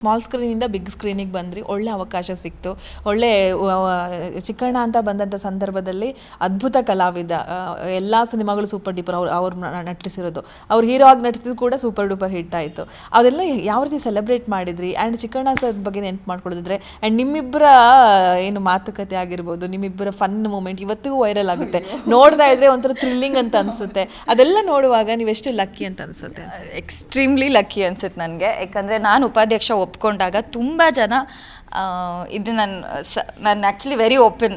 Small ಸ್ಕ್ರೀನಿಂದ big ಸ್ಕ್ರೀನಿಗೆ ಬಂದ್ರಿ, ಒಳ್ಳೆ ಅವಕಾಶ ಸಿಕ್ತು. ಒಳ್ಳೆ ಚಿಕ್ಕಣ್ಣ ಅಂತ ಬಂದಂಥ ಸಂದರ್ಭದಲ್ಲಿ ಅದ್ಭುತ ಕಲಾವಿದ, ಎಲ್ಲ ಸಿನಿಮಾಗಳು ಸೂಪರ್ ಡೂಪರ್. ಅವ್ರು ನಟಿಸಿರೋದು, ಅವ್ರು ಹೀರೋ ಆಗಿ ನಟಿಸಿದ್ದು ಕೂಡ ಸೂಪರ್ ಡೂಪರ್ ಹಿಟ್ ಆಯಿತು. ಅದೆಲ್ಲ ಯಾವ ರೀತಿ ಸೆಲೆಬ್ರೇಟ್ ಮಾಡಿದ್ರಿ? ಆ್ಯಂಡ್ ಚಿಕ್ಕಣ್ಣ ಸರ್ ಬಗ್ಗೆ ನೆನ್ಪು ಮಾಡ್ಕೊಳ್ಳೋದಿದ್ರೆ, ಆ್ಯಂಡ್ ನಿಮ್ಮಿಬ್ಬರ ಏನು ಮಾತುಕತೆ ಆಗಿರ್ಬೋದು, ನಿಮ್ಮಿಬ್ಬರ ಫನ್ ಮೂಮೆಂಟ್ ಇವತ್ತಿಗೂ ವೈರಲ್ ಆಗುತ್ತೆ. ನೋಡ್ತಾ ಇದ್ರೆ ಒಂಥರ ಥ್ರಿಲ್ಲಿಂಗ್ ಅಂತ ಅನಿಸುತ್ತೆ. ಅದೆಲ್ಲ ನೋಡುವಾಗ ನೀವೆಷ್ಟು ಲಕ್ಕಿ ಅಂತ ಅನಿಸುತ್ತೆ? ಎಕ್ಸ್ಟ್ರೀಮ್ಲಿ ಲಕ್ಕಿ ಅನ್ಸುತ್ತೆ ನನಗೆ. ಯಾಕಂದರೆ ನಾನು ಉಪಾಧ್ಯಕ್ಷ ಒಪ್ಕೊಂಡಾಗ ತುಂಬ ಜನ ಇದು ನಾನು ಆ್ಯಕ್ಚುಲಿ ವೆರಿ ಓಪನ್,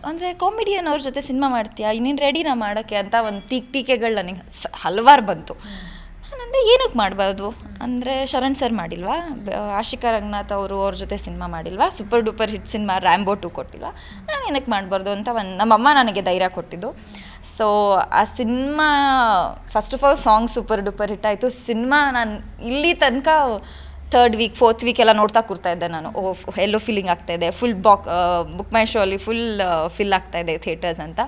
ಅಂದರೆ ಕಾಮಿಡಿಯನ್ ಅವ್ರ ಜೊತೆ ಸಿನಿಮಾ ಮಾಡ್ತೀಯಾ, ಇನ್ನೇನು ರೆಡಿನಾ ಮಾಡೋಕ್ಕೆ ಅಂತ ಒಂದು ಟೀಕೆಗಳು ನನಗೆ ಹಲವಾರು ಬಂತು. ನಾನಂದರೆ ಏನಕ್ಕೆ ಮಾಡಬಾರ್ದು ಅಂದರೆ, ಶರಣ್ ಸರ್ ಮಾಡಿಲ್ವಾ, ಆಶಿಕಾ ರಂಗನಾಥ್ ಅವ್ರ ಜೊತೆ ಸಿನಿಮಾ ಮಾಡಿಲ್ವಾ, super duper hit cinema Rambo 2 ಕೊಟ್ಟಿಲ್ವಾ, ನಾನು ಏನಕ್ಕೆ ಮಾಡಬಾರ್ದು ಅಂತ ನಮ್ಮಮ್ಮ ನನಗೆ ಧೈರ್ಯ ಕೊಟ್ಟಿದ್ದು. ಸೊ ಆ cinema first of all song super duper hit ಆಯಿತು. ಸಿನಿಮಾ ನಾನು ಇಲ್ಲಿ ತನಕ 3rd ವೀಕ್ 4th ವೀಕ್ ಎಲ್ಲ ನೋಡ್ತಾ ಕೂರ್ತಾಯಿದ್ದೆ ನಾನು. ಎಲ್ಲೋ ಫೀಲಿಂಗ್ ಆಗ್ತಾಯಿದೆ, ಫುಲ್ ಬುಕ್ ಮೈ ಶೋ ಅಲ್ಲಿ ಫುಲ್ ಫಿಲ್ ಆಗ್ತಾಯಿದೆ ಥಿಯೇಟರ್ಸ್ ಅಂತ.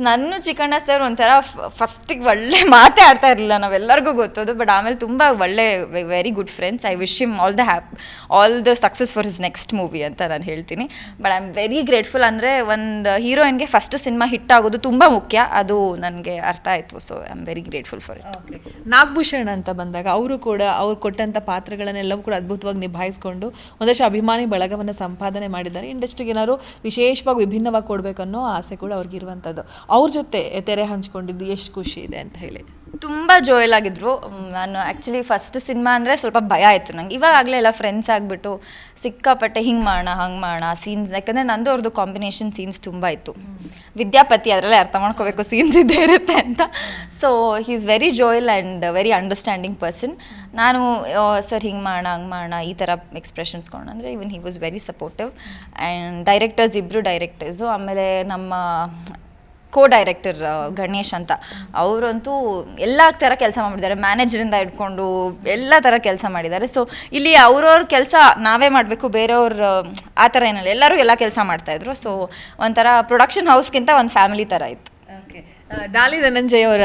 ನನ್ನ ಚಿಕ್ಕಣ್ಣ ಸರ್ ಒಂಥರ ಫಸ್ಟಿಗೆ ಒಳ್ಳೆ ಮಾತೇ ಆಡ್ತಾ ಇರಲಿಲ್ಲ, ನಾವೆಲ್ಲರಿಗೂ ಗೊತ್ತೋದು. ಬಟ್ ಆಮೇಲೆ ತುಂಬ ಒಳ್ಳೆ very good friends. I wish him all the success for his next movie ಅಂತ ನಾನು ಹೇಳ್ತೀನಿ. But I am very grateful. ಅಂದರೆ ಒಂದು ಹೀರೋಯಿನ್ಗೆ ಫಸ್ಟ್ ಸಿನಿಮಾ ಹಿಟ್ ಆಗೋದು ತುಂಬ ಮುಖ್ಯ, ಅದು ನನಗೆ ಅರ್ಥ ಆಯಿತು. So I am very grateful for it. Nagabhushana ಅಂತ ಬಂದಾಗ ಅವರು ಕೂಡ ಅವ್ರು ಕೊಟ್ಟಂಥ ಪಾತ್ರಗಳನ್ನೆಲ್ಲವೂ ಕೂಡ ಅದ್ಭುತವಾಗಿ ನಿಭಾಯಿಸ್ಕೊಂಡು ಒಂದಷ್ಟು ಅಭಿಮಾನಿ ಬಳಗವನ್ನು ಸಂಪಾದನೆ ಮಾಡಿದ್ದಾರೆ. ಇಂಡಸ್ಟ್ರಿಗೆ ಏನಾದ್ರು ವಿಶೇಷವಾಗಿ ವಿಭಿನ್ನವಾಗಿ ಕೊಡಬೇಕನ್ನೋ ಆಸೆ ಕೂಡ ಅವ್ರಿಗಿರುವಂಥದ್ದು. ಅವ್ರ ಜೊತೆ ತೆರೆ ಹಂಚ್ಕೊಂಡಿದ್ದು ಎಷ್ಟು ಖುಷಿ ಇದೆ ಅಂತ ಹೇಳಿ. ತುಂಬ ಜೋಯಲ್ ಆಗಿದ್ರು. ನಾನು ಆ್ಯಕ್ಚುಲಿ ಫಸ್ಟ್ ಸಿನಿಮಾ ಅಂದರೆ ಸ್ವಲ್ಪ ಭಯ ಆಯಿತು ನಂಗೆ. ಇವಾಗಲೇ ಎಲ್ಲ ಫ್ರೆಂಡ್ಸ್ ಆಗಿಬಿಟ್ಟು ಸಿಕ್ಕಾಪಟ್ಟೆ ಹಿಂಗೆ ಮಾಡೋಣ ಹಂಗೆ ಮಾಡೋಣ ಸೀನ್ಸ್, ಯಾಕಂದರೆ ನಂದು ಅವ್ರದ್ದು ಕಾಂಬಿನೇಷನ್ ಸೀನ್ಸ್ ತುಂಬ ಇತ್ತು. ವಿದ್ಯಾಪತಿ ಅದರಲ್ಲೇ ಅರ್ಥ ಮಾಡ್ಕೋಬೇಕು ಸೀನ್ಸ್ ಇದ್ದೇ ಇರುತ್ತೆ ಅಂತ. So he is very Joel and very understanding person. ನಾನು ಸರ್ ಹಿಂಗೆ ಮಾಡೋಣ ಹಂಗೆ ಮಾಡೋಣ ಈ ಥರ ಎಕ್ಸ್ಪ್ರೆಷನ್ಸ್ ಕೊಂಡು ಅಂದರೆ even he was very supportive. And directors ಇಬ್ಬರು ಡೈರೆಕ್ಟರ್ಸು, ಆಮೇಲೆ ನಮ್ಮ ಡೈರೆಕ್ಟರ್ ಗಣೇಶ್ ಅಂತ, ಅವರಂತೂ ಎಲ್ಲ ಥರ ಕೆಲಸ ಮಾಡಿದ್ದಾರೆ. ಮ್ಯಾನೇಜರಿಂದ ಇಟ್ಕೊಂಡು ಎಲ್ಲ ಥರ ಕೆಲಸ ಮಾಡಿದ್ದಾರೆ. ಸೊ ಇಲ್ಲಿ ಅವ್ರವ್ರ ಕೆಲಸ ನಾವೇ ಮಾಡಬೇಕು, ಬೇರೆಯವ್ರ ಆ ಥರ ಏನಿಲ್ಲ, ಎಲ್ಲರೂ ಎಲ್ಲ ಕೆಲಸ ಮಾಡ್ತಾಯಿದ್ರು. ಸೊ ಒಂಥರ ಪ್ರೊಡಕ್ಷನ್ ಹೌಸ್ಗಿಂತ ಒಂದು ಫ್ಯಾಮಿಲಿ ಥರ ಇತ್ತು. ಡಾಲಿ ಧನಂಜಯ್ ಅವರ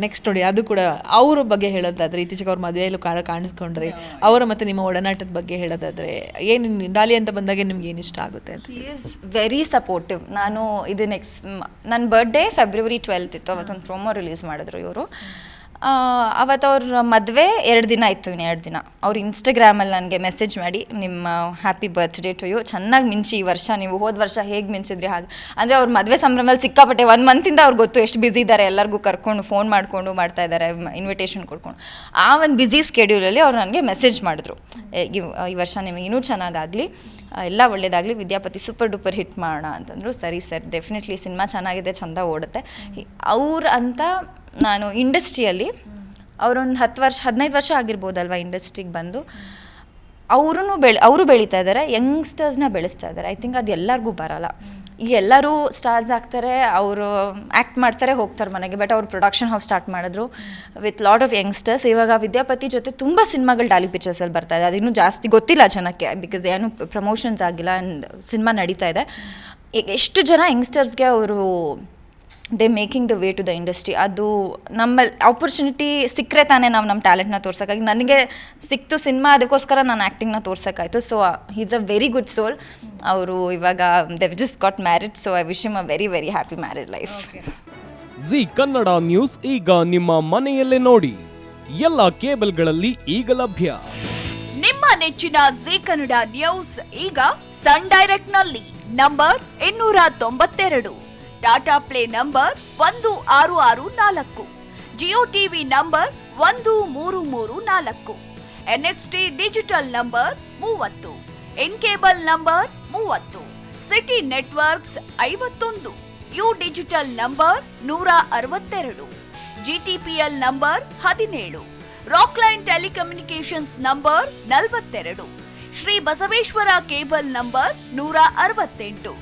ನೆಕ್ಸ್ಟ್ ನೋಡಿ, ಅದು ಕೂಡ ಅವ್ರ ಬಗ್ಗೆ ಹೇಳೋದಾದ್ರೆ, ಇತ್ತೀಚೆಗೆ ಅವ್ರ ಮದುವೆಯಲ್ಲೂ ಕಾಣಿಸ್ಕೊಂಡ್ರಿ, ಅವರ ಮತ್ತು ನಿಮ್ಮ ಒಡನಾಟದ ಬಗ್ಗೆ ಹೇಳೋದಾದ್ರೆ ಏನು, ಡಾಲಿ ಅಂತ ಬಂದಾಗ ನಿಮ್ಗೆ ಏನು ಇಷ್ಟ ಆಗುತ್ತೆ ಅಂತ? He is very supportive. ನಾನು ಇದು ನನ್ನ ಬರ್ಡೇ February 12th ಇತ್ತು. ಅವತ್ತೊಂದು ಪ್ರೋಮೋ ರಿಲೀಸ್ ಮಾಡಿದ್ರು ಇವರು. ಅವತ್ತು ಅವ್ರ ಮದುವೆ 2 ದಿನ ಇತ್ತು. ಇನ್ನು 2 ದಿನ ಅವ್ರು ಇನ್ಸ್ಟಾಗ್ರಾಮಲ್ಲಿ ನನಗೆ ಮೆಸೇಜ್ ಮಾಡಿ, ನಿಮ್ಮ ಹ್ಯಾಪಿ ಬರ್ತ್ಡೇ ಟು ಯು, ಚೆನ್ನಾಗಿ ಮಿಂಚಿ ಈ ವರ್ಷ, ನೀವು ಹೋದ ವರ್ಷ ಹೇಗೆ ಮಿಂಚಿದ್ರಿ ಹಾಗೆ. ಅಂದರೆ ಅವ್ರ ಮದುವೆ ಸಂಭ್ರಮದಲ್ಲಿ ಸಿಕ್ಕಾಪಟ್ಟೆ 1 ಮಂತಿಂದ ಅವ್ರಿಗೆ ಗೊತ್ತು ಎಷ್ಟು ಬ್ಯುಸಿ ಇದ್ದಾರೆ, ಎಲ್ಲರಿಗೂ ಕರ್ಕೊಂಡು ಫೋನ್ ಮಾಡಿಕೊಂಡು ಮಾಡ್ತಾ ಇದ್ದಾರೆ, ಇನ್ವಿಟೇಷನ್ ಕೊಡ್ಕೊಂಡು. ಆ ಒಂದು ಬ್ಯುಸಿ ಸ್ಕೆಡ್ಯೂಲಲ್ಲಿ ಅವ್ರು ನನಗೆ ಮೆಸೇಜ್ ಮಾಡಿದ್ರು, ಈ ವರ್ಷ ನಿಮಗೆ ಇನ್ನೂ ಚೆನ್ನಾಗಾಗಲಿ, ಎಲ್ಲ ಒಳ್ಳೇದಾಗಲಿ, ವಿದ್ಯಾಪತಿ ಸೂಪರ್ ಡೂಪರ್ ಹಿಟ್ ಮಾಡೋಣ ಅಂತಂದರು. ಸರಿ ಸರ್, ಡೆಫಿನೆಟ್ಲಿ ಸಿನಿಮಾ ಚೆನ್ನಾಗಿದೆ, ಚೆಂದ ಓಡುತ್ತೆ. ಅಂತ ನಾನು ಇಂಡಸ್ಟ್ರಿಯಲ್ಲಿ ಅವರೊಂದು 15 ವರ್ಷ ಆಗಿರ್ಬೋದಲ್ವ ಇಂಡಸ್ಟ್ರಿಗೆ ಬಂದು. ಅವರು ಬೆಳೀತಾ ಇದ್ದಾರೆ, ಯಂಗ್ಸ್ಟರ್ಸ್ನ ಬೆಳೆಸ್ತಾ ಇದ್ದಾರೆ. ಐ ಥಿಂಕ್ ಅದು ಎಲ್ಲರಿಗೂ ಬರಲ್ಲ. ಈಗ ಎಲ್ಲರೂ ಸ್ಟಾರ್ಸ್ ಆಗ್ತಾರೆ, ಅವರು ಆ್ಯಕ್ಟ್ ಮಾಡ್ತಾರೆ, ಹೋಗ್ತಾರೆ ಮನೆಗೆ. ಬಟ್ ಅವ್ರು ಪ್ರೊಡಕ್ಷನ್ ಹೌಸ್ ಸ್ಟಾರ್ಟ್ ಮಾಡಿದ್ರು ವಿತ್ ಲಾಟ್ ಆಫ್ ಯಂಗ್ಸ್ಟರ್ಸ್. ಇವಾಗ ವಿದ್ಯಾಪತಿ ಜೊತೆ ತುಂಬ ಸಿನಿಮಾಗಳು ಡಾಲಿ ಪಿಕ್ಚರ್ಸಲ್ಲಿ ಬರ್ತಾ ಇದೆ. ಅದಿನ್ನೂ ಜಾಸ್ತಿ ಗೊತ್ತಿಲ್ಲ ಜನಕ್ಕೆ, ಬಿಕಾಸ್ ಏನು ಪ್ರಮೋಷನ್ಸ್ ಆಗಿಲ್ಲ ಆ್ಯಂಡ್ ಸಿನಿಮಾ ನಡೀತಾ ಇದೆ. ಎಷ್ಟು ಜನ ಯಂಗ್ಸ್ಟರ್ಸ್ಗೆ ಅವರು they making the way to the industry. ಅದು ನಮ್ಮಲ್ಲಿ ಆಪರ್ಚುನಿಟಿ ಸಿಕ್ಕರೆ ತಾನೇ ನಾವು ನಮ್ಮ ಟ್ಯಾಲೆಂಟ್ನ ತೋರ್ಸೋಕ್ಕಾಗಿ. ನನಗೆ ಸಿಕ್ತು ಸಿನಿಮಾ, ಅದಕ್ಕೋಸ್ಕರ ನಾನು ಆ್ಯಕ್ಟಿಂಗ್ನ ತೋರ್ಸೋಕ್ಕಾಯಿತು. So he is a very good soul. ಅವರು ಇವಾಗ they just got married. So I wish him a very very happy married life. Zee Kannada news ಈಗ ನಿಮ್ಮ ಮನೆಯಲ್ಲೇ ನೋಡಿ, ಎಲ್ಲ ಕೇಬಲ್ಗಳಲ್ಲಿ ಈಗ ಲಭ್ಯ. ನಿಮ್ಮ ನೆಚ್ಚಿನ ಜಿ ಕನ್ನಡ ನ್ಯೂಸ್ ಈಗ ಸನ್ ಡೈರೆಕ್ಟ್ ನಲ್ಲಿ number 292, Tata play number 1664, Jio TV number 1334, NXT digital number 30, N cable number 30, city networks 51, U digital number 162, GTPL number 17, Rockline telecommunications number 42, Shri Basaveshwara cable number 168,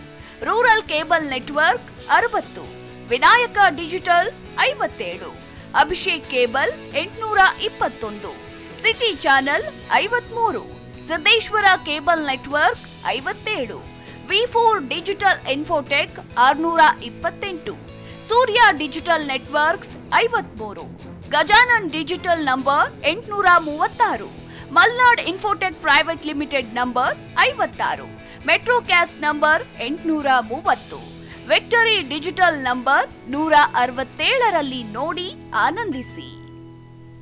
rural cable network 60, Vinayaka digital 57, Abhishek cable 821, city channel 53, Siddeshwara cable network 57, V4 digital Infotech 628, ಸೂರ್ಯ digital networks 53, Gajanan digital number 836, Malnad infotech private limited number 56, Metrocast number 830, Victory digital number 167ರಲ್ಲಿ ನೋಡಿ ಆನಂದಿಸಿ.